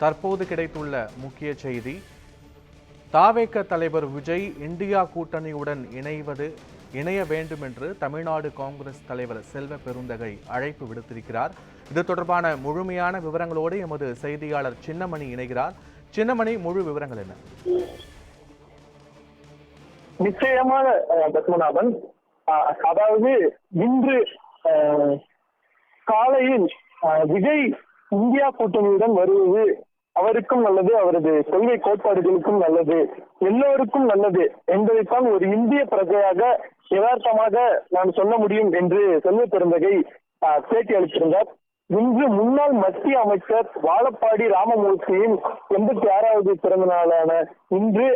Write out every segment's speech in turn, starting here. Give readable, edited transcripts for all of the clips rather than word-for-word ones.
தற்போது கிடைத்துள்ள முக்கிய செய்தி, தாவேக தலைவர் விஜய் இந்தியா கூட்டணியுடன் இணைய வேண்டும் என்று தமிழ்நாடு காங்கிரஸ் தலைவர் செல்வ பெருந்தகை அழைப்பு விடுத்திருக்கிறார். இது தொடர்பான முழுமையான விவரங்களோடு எமது செய்தியாளர் சின்னமணி இணைகிறார். சின்னமணி, முழு விவரங்கள் என்ன? நிச்சயமாக பத்மநாபன், அதாவது இன்று காலையில் விஜய் இந்தியா கூட்டணியுடன் வருவது அவருக்கும் நல்லது, அவரது கொள்கை கோட்பாடுகளுக்கும் நல்லது, எல்லோருக்கும் நல்லது என்பதைத்தான் ஒரு இந்திய பிரஜையாக யதார்த்தமாக நான் சொல்ல முடியும் என்று செல்வ பெருந்தகை பேட்டி அளித்திருந்தார். இன்று முன்னாள் மத்திய அமைச்சர் வாழப்பாடி ராமமூர்த்தியின் 86வது பிறந்த நாளான இன்று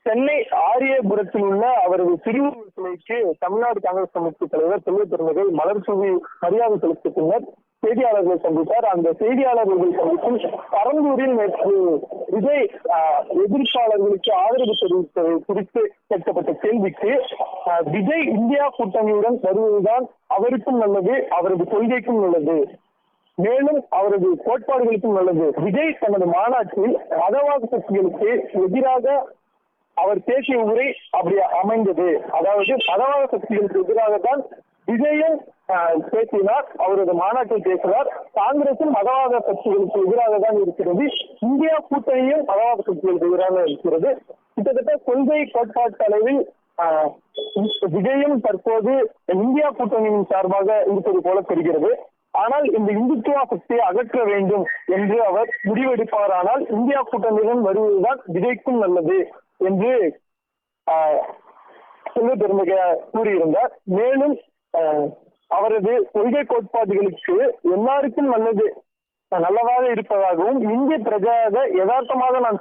சென்னை ஆரியபுரத்தில் உள்ள அவரது திருவுருவ சிலைக்கு தமிழ்நாடு காங்கிரஸ் கமிட்டி தலைவர் செல்வ பெருந்தகை மலர் தூவி மரியாதை செலுத்திய பின்னர் செய்தியாளர்களை சந்தித்தார். அந்த செய்தியாளர்கள் சந்திப்பில் பரந்தூரில் நேற்று விஜய் எதிர்ப்பாளர்களுக்கு ஆதரவு தெரிவித்ததை குறித்து கேட்கப்பட்ட கேள்விக்கு, விஜய் இந்தியா கூட்டணியுடன் வருவதுதான் அவருக்கும் நல்லது, அவரது கொள்கைக்கும் நல்லது, மேலும் அவரது கோட்பாடுகளுக்கும் நல்லது. விஜய் தனது மாநாட்டில் மதவாத சக்திகளுக்கு எதிராக அவர் பேசிய உரை அப்படி அமைந்தது. அதாவது மதவாத சக்திகளுக்கு எதிராக தான் விஜயும் பேசினார், அவரது மாநாட்டில் பேசினார். காங்கிரசும் மதவாத சக்திகளுக்கு எதிராக தான் இருக்கிறது, இந்தியா கூட்டணியும் மதவாத சக்திகளுக்கு எதிராக இருக்கிறது. கிட்டத்தட்ட கொள்கை கோட்பாட்டு அளவில் விஜயும் தற்போது இந்தியா கூட்டணியின் சார்பாக இருப்பது போல தெரிகிறது. ஆனால் இந்த இந்துத்துவ சக்தியை அகற்ற வேண்டும் என்று அவர் முடிவெடுப்பாரானால் இந்தியா கூட்டணியுடன் வருவதுதான் விஜய்க்கும் நல்லது என்று செல்வ பெருந்தகை கூறியிருந்தார். மேலும் அவரது கொள்கை கோட்பாடுகளுக்கு எல்லாருக்கும் நல்லதாக இருப்பதாகவும் இந்திய பிரஜையாக யதார்த்தமாக நான்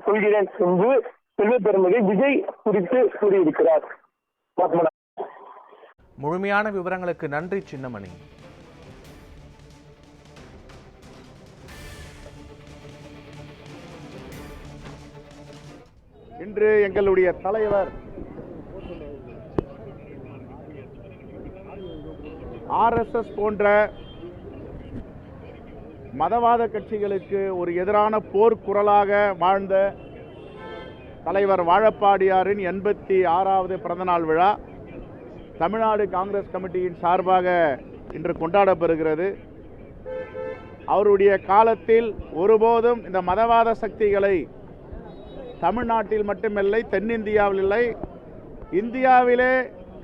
சொல்கிறேன் என்று செல்வ பெருந்தகை விஜய் குறித்து கூறியிருக்கிறார். முழுமையான விவரங்களுக்கு நன்றி சின்னமணி. இன்று எங்களுடைய தலைவர் RSS போன்ற மதவாத கட்சிகளுக்கு ஒரு எதிரான போர்க்குரலாக வாழ்ந்த தலைவர் வாழப்பாடியாரின் 86வது பிறந்தநாள் விழா தமிழ்நாடு காங்கிரஸ் கமிட்டியின் சார்பாக இன்று கொண்டாடப்பெறுகிறது. அவருடைய காலத்தில் ஒருபோதும் இந்த மதவாத சக்திகளை தமிழ்நாட்டில் மட்டுமில்லை, தென்னிந்தியாவில் இல்லை, இந்தியாவிலே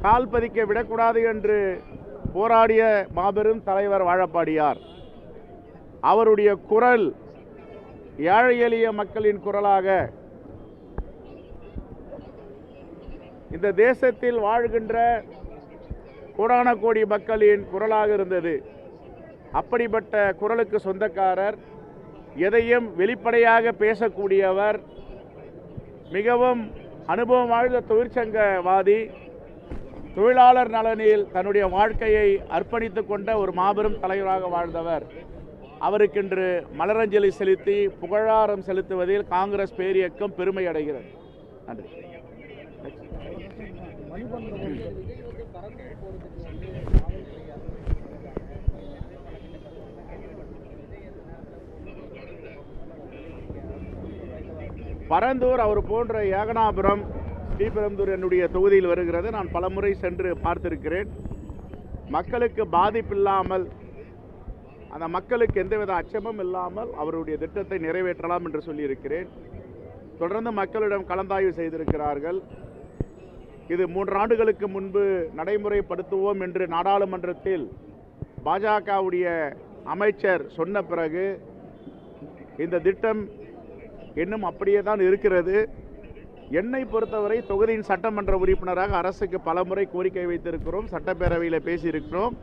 கால் பதிக்க விடக்கூடாது என்று போராடிய மாபெரும் தலைவர் வாழப்பாடியார். அவருடைய குரல் ஏழை எளிய மக்களின் குரலாக, இந்த தேசத்தில் வாழ்கின்ற கோடான கோடி மக்களின் குரலாக இருந்தது. அப்படிப்பட்ட குரலுக்கு சொந்தக்காரர், எதையும் வெளிப்படையாக பேசக்கூடியவர், மிகவும் அனுபவம் வாழ்ந்த தொழிற்சங்கவாதி, தொழிலாளர் நலனில் தன்னுடைய வாழ்க்கையை அர்ப்பணித்துக் கொண்ட ஒரு மாபெரும் தலைவராக வாழ்ந்தவர். அவருக்கென்று மலரஞ்சலி செலுத்தி புகழாரம் செலுத்துவதில் காங்கிரஸ் பேரியக்கம் பெருமை அடைகிறது. நன்றி. பரந்தூர் அவர் போன்ற ஏகனாபுரம், ஸ்ரீபெரும்புதூர் என்னுடைய தொகுதியில் வருகிறது. நான் பலமுறை சென்று பார்த்திருக்கிறேன். மக்களுக்கு பாதிப்பில்லாமல், அந்த மக்களுக்கு எந்தவித அச்சமும் இல்லாமல் அவருடைய திட்டத்தை நிறைவேற்றலாம் என்று சொல்லியிருக்கிறேன். தொடர்ந்து மக்களிடம் கலந்தாய்வு செய்திருக்கிறார்கள். இது 3 ஆண்டுகளுக்கு முன்பு நடைமுறைப்படுத்துவோம் என்று நாடாளுமன்றத்தில் பாஜகவுடைய அமைச்சர் சொன்ன பிறகு இந்த திட்டம் இன்னும் அப்படியே தான் இருக்கிறது. என்னை பொறுத்தவரை தொகுதியின் சட்டமன்ற உறுப்பினராக அரசுக்கு பலமுறை கோரிக்கை வைத்திருக்கிறோம், சட்டப்பேரவையில் பேசியிருக்கிறோம்.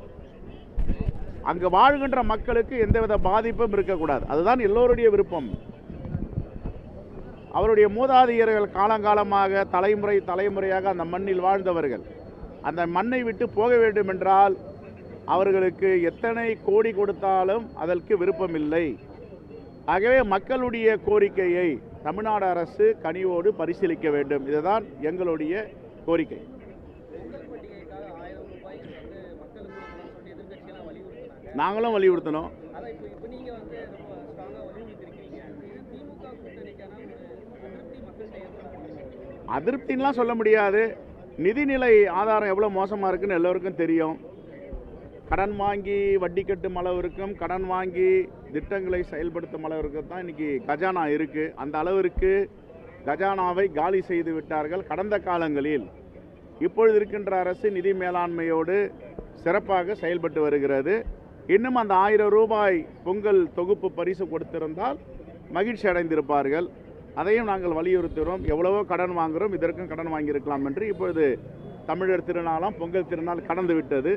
அங்கு வாழ்கின்ற மக்களுக்கு எந்தவித பாதிப்பும் இருக்கக்கூடாது, அதுதான் எல்லோருடைய விருப்பம். அவருடைய மூதாதையர்கள் காலங்காலமாக தலைமுறையாக அந்த மண்ணில் வாழ்ந்தவர்கள். அந்த மண்ணை விட்டு போக வேண்டும் என்றால் அவர்களுக்கு எத்தனை கோடி கொடுத்தாலும் அதற்கு விருப்பமில்லை. ஆகவே மக்களுடைய கோரிக்கையை தமிழ்நாடு அரசு கனிவோடு பரிசீலிக்க வேண்டும். இதுதான் எங்களுடைய கோரிக்கை. நாங்களும் வலியுறுத்தினோம். அதான் இப்போ நீங்க வந்து ரொம்ப ஸ்ட்ராங்கா வலியுறுத்தி இருக்கீங்க. இது திமுக கூட்டணிக்கான ஒரு அதிருப்தி மக்கள்கிட்ட ஏற்படுத்தும். அதிருப்தின்லாம் சொல்ல முடியாது. நிதிநிலை ஆதாரம் எவ்வளோ மோசமாக இருக்குன்னு எல்லோருக்கும் தெரியும். கடன் வாங்கி வட்டி கட்டும் அளவிற்கும் கடன் வாங்கி திட்டங்களை செயல்படுத்தும் அளவிற்கு தான் இன்றைக்கி கஜானா இருக்குது. அந்த அளவிற்கு கஜானாவை காலி செய்து விட்டார்கள் கடந்த காலங்களில். இப்பொழுது இருக்கின்ற அரசு நிதி மேலாண்மையோடு சிறப்பாக செயல்பட்டு வருகிறது. இன்னும் அந்த 1000 ரூபாய் பொங்கல் தொகுப்பு பரிசு கொடுத்திருந்தால் மகிழ்ச்சி அடைந்திருப்பார்கள். அதையும் நாங்கள் வலியுறுத்துகிறோம். எவ்வளவோ கடன் வாங்குகிறோம், இதற்கும் கடன் வாங்கியிருக்கலாம் என்று. இப்பொழுது தமிழர் திருநாளாம் பொங்கல் திருநாள் கடந்து விட்டது.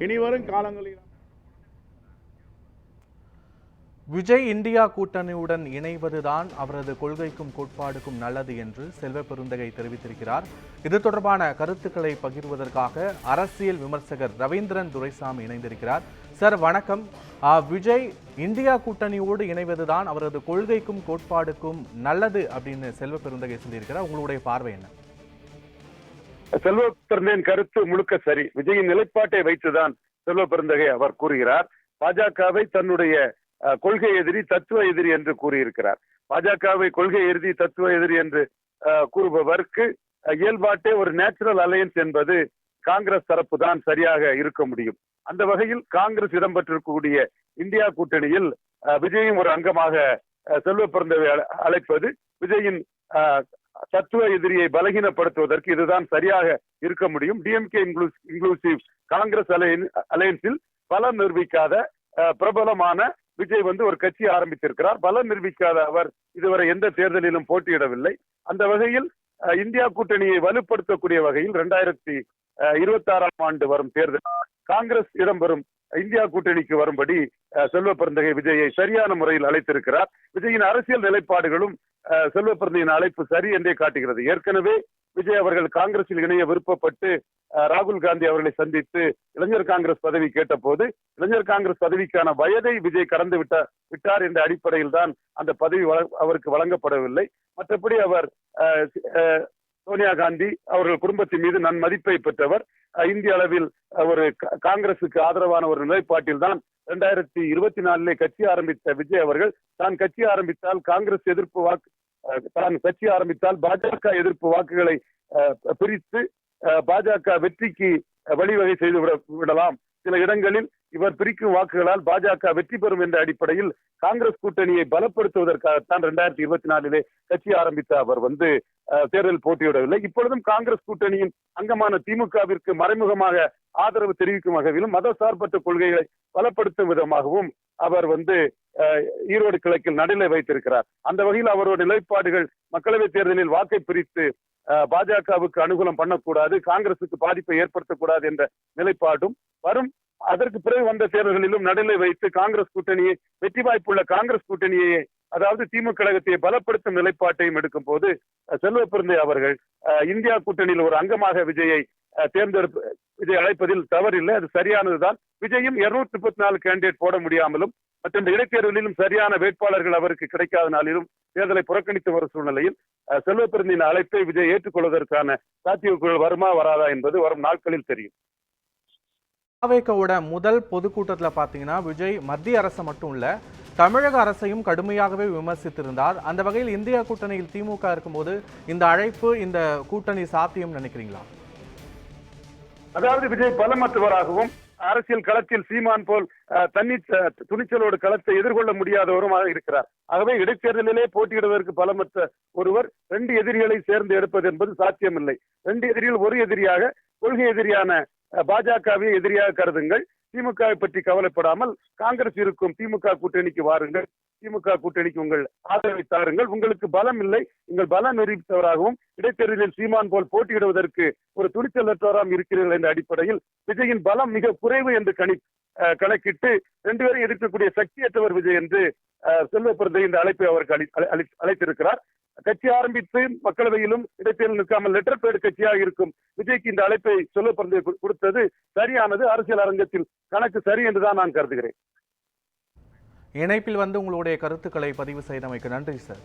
இனிவரும் காலங்களில் விஜய் இந்தியா கூட்டணியுடன் இணைவதுதான் அவரது கொள்கைக்கும் கோட்பாடுக்கும் நல்லது என்று செல்வ பெருந்தகை தெரிவித்திருக்கிறார். இது தொடர்பான கருத்துக்களை பகிர்வதற்காக அரசியல் விமர்சகர் ரவீந்திரன் துரைசாமி இணைந்திருக்கிறார். சார் வணக்கம். விஜய் இந்தியா கூட்டணியோடு இணைவதுதான் அவரது கொள்கைக்கும் கோட்பாடுக்கும் நல்லது அப்படின்னு செல்வ பெருந்தகை சொல்லியிருக்கிறார். உங்களுடைய பார்வை என்ன? செல்வ பெருந்தகையின் கருத்து முழுக்க சரி. விஜயின் நிலைப்பாட்டை வைத்துதான் செல்வ பெருந்தகை அவர் கூறுகிறார். பாஜகவை தன்னுடைய கொள்கை எதிரி, தத்துவ எதிரி என்று கூறியிருக்கிறார். பாஜகவை கொள்கை எதிரி, தத்துவ எதிரி என்று கூறுபவருக்கு இயல்பாட்டே ஒரு நேச்சுரல் அலையன்ஸ் என்பது காங்கிரஸ் தரப்பு தான் சரியாக இருக்க முடியும். அந்த வகையில் காங்கிரஸ் இடம்பெற்றிருக்கக்கூடிய இந்தியா கூட்டணியில் விஜயும் ஒரு அங்கமாக செல்வ பெருந்தகை அழைப்பது விஜயின் தத்துவ எதிரியை பலகீனப்படுத்துவதற்கு இதுதான் சரியாக இருக்க முடியும். டிஎம்கே இன்க்ளூசிவ் காங்கிரஸ் அலையன்ஸில் பலம் நிரூபிக்காத பிரபலமான விஜய் ஒரு கட்சி ஆரம்பித்திருக்கிறார். பலம் நிரூபிக்காத அவர் இதுவரை எந்த தேர்தலிலும் போட்டியிடவில்லை. அந்த வகையில் இந்தியா கூட்டணியை வலுப்படுத்தக்கூடிய வகையில் 2026ஆம் ஆண்டு வரும் தேர்தல் காங்கிரஸ் இடம்பெறும் இந்தியா கூட்டணிக்கு வரும்படி செல்வ பெருந்தகை விஜயை சரியான முறையில் அழைத்திருக்கிறார். விஜயின் அரசியல் நிலைப்பாடுகளும் செல்வ பெருந்தகையின் அழைப்பு சரி என்றே காட்டுகிறது. ஏற்கனவே விஜய் அவர்கள் காங்கிரஸில் இணைய விருப்பப்பட்டு ராகுல் காந்தி அவர்களை சந்தித்து இளைஞர் காங்கிரஸ் பதவி கேட்டபோது இளைஞர் காங்கிரஸ் பதவிக்கான வயதை விஜய் கடந்து விட்டார் என்ற அடிப்படையில் தான் அந்த பதவி அவருக்கு வழங்கப்படவில்லை. மற்றபடி அவர் சோனியா காந்தி அவர்கள் குடும்பத்தின் மீது நன்மதிப்பை பெற்றவர். இந்திய அளவில் ஒரு காங்கிரசுக்கு ஆதரவான ஒரு நிலைப்பாட்டில் தான் 2024 கட்சி ஆரம்பித்த விஜய் அவர்கள் தான் கட்சி ஆரம்பித்தால் காங்கிரஸ் எதிர்ப்பு தான் கட்சி ஆரம்பித்தால் பாஜக எதிர்ப்பு வாக்குகளை பிரித்து பாஜக வெற்றிக்கு வழிவகை செய்து விடலாம். சில இடங்களில் இவர் பிரிக்கும் வாக்குகளால் பாஜக வெற்றி பெறும் என்ற அடிப்படையில் காங்கிரஸ் கூட்டணியை பலப்படுத்துவதற்காகத்தான் 2024 கட்சி ஆரம்பித்த அவர் தேர்தல் போட்டியிடவில்லை. இப்பொழுதும் காங்கிரஸ் கூட்டணியின் அங்கமான திமுகவிற்கு மறைமுகமாக ஆதரவு தெரிவிக்கும் வகையிலும் மதசார்பற்ற கொள்கைகளை பலப்படுத்தும் விதமாகவும் அவர் ஈரோடு கிழக்கில் நடுநிலை வைத்திருக்கிறார். அந்த வகையில் அவருடைய நிலைப்பாடுகள் மக்களவை தேர்தலில் வாக்கை பிரித்து பாஜகவுக்கு அனுகூலம் பண்ணக்கூடாது, காங்கிரசுக்கு பாதிப்பை ஏற்படுத்தக்கூடாது என்ற நிலைப்பாடும் வரும். அதற்கு பிறகு வந்த தேர்தல்களிலும் நடுநிலை வைத்து காங்கிரஸ் கூட்டணியை வெற்றி வாய்ப்புள்ள காங்கிரஸ் கூட்டணியை அதாவது திமுக கழகத்தை பலப்படுத்தும் நிலைப்பாட்டையும் எடுக்கும் போது செல்வ பெருந்தகை அவர்கள் இந்தியா கூட்டணியில் ஒரு அங்கமாக விஜயை விஜய் அழைப்பதில் தவறில்லை, அது சரியானதுதான். விஜயும் 234 கேண்டிடேட் போட முடியாமலும் மற்ற இடைத்தேர்தலிலும் சரியான வேட்பாளர்கள் அவருக்கு கிடைக்காதனாலும் தேர்தலை புறக்கணித்து வரும் சூழ்நிலையில் செல்வ பெருந்தகையின் அழைப்பை விஜய் ஏற்றுக்கொள்வதற்கான சாத்தியக்கூறுகள் வருமா வராதா என்பது வரும் நாட்களில் தெரியும். தாவேகாவோட முதல் பொதுக்கூட்டத்தில் பார்த்தீங்கன்னா விஜய் மத்திய அரசை மட்டும் இல்ல தமிழக அரசையும் கடுமையாகவே விமர்சித்திருந்தார். அந்த வகையில் இந்தியா கூட்டணியில் திமுக இருக்கும்போது இந்த அழைப்பு, இந்த கூட்டணி சாத்தியம் நினைக்கிறீங்களா? அதாவது விஜய் பலமற்றவராகவும் அரசியல் களத்தில் சீமான் போல் துணிச்சலோடு களத்தை எதிர்கொள்ள முடியாதவருமாக இருக்கிறார். ஆகவே இடைத்தேர்தலிலே போட்டியிடுவதற்கு பலமற்ற ஒருவர் 2 எதிரிகளை சேர்ந்து எடுப்பது என்பது சாத்தியமில்லை. 2 எதிரிகள் ஒரு எதிரியாக கொள்கை எதிரியான பாஜகவை எதிரியாக கருதுங்கள். திமுகவை பற்றி கவலைப்படாமல் காங்கிரஸ் இருக்கும் திமுக கூட்டணிக்கு வாருங்கள், திமுக கூட்டணிக்கு உங்கள் ஆதரவை தாருங்கள். உங்களுக்கு பலம் இல்லை, உங்கள் பலம் நிரூபித்தவராகவும் இடைத்தேர்தலில் சீமான் போல் போட்டியிடுவதற்கு ஒரு துணிச்சலற்றவராக இருக்கிறீர்கள் என்ற அடிப்படையில் விஜயின் பலம் மிக குறைவு என்று கணக்கிட்டு 2 பேரும் எதிர்க்கக்கூடிய சக்தியற்றவர் விஜய் என்று செல்வ பெருந்தகை இந்த அழைப்பை அவருக்கு அழைத்திருக்கிறார். கட்சி ஆரம்பித்து மக்களவையிலும் இடைத்தேர்தல் நிற்காமல் லெட்டர் பேட் கட்சியாக இருக்கும் விஜய்க்கு இந்த அழைப்பை செல்வ பெருந்தகை கொடுத்தது சரியானது. அரசியல் அரங்கத்தில் கணக்கு சரி என்றுதான் நான் கருதுகிறேன். இணைப்பில் உங்களுடைய கருத்துக்களை பதிவு செய்தமைக்கு நன்றி சார்.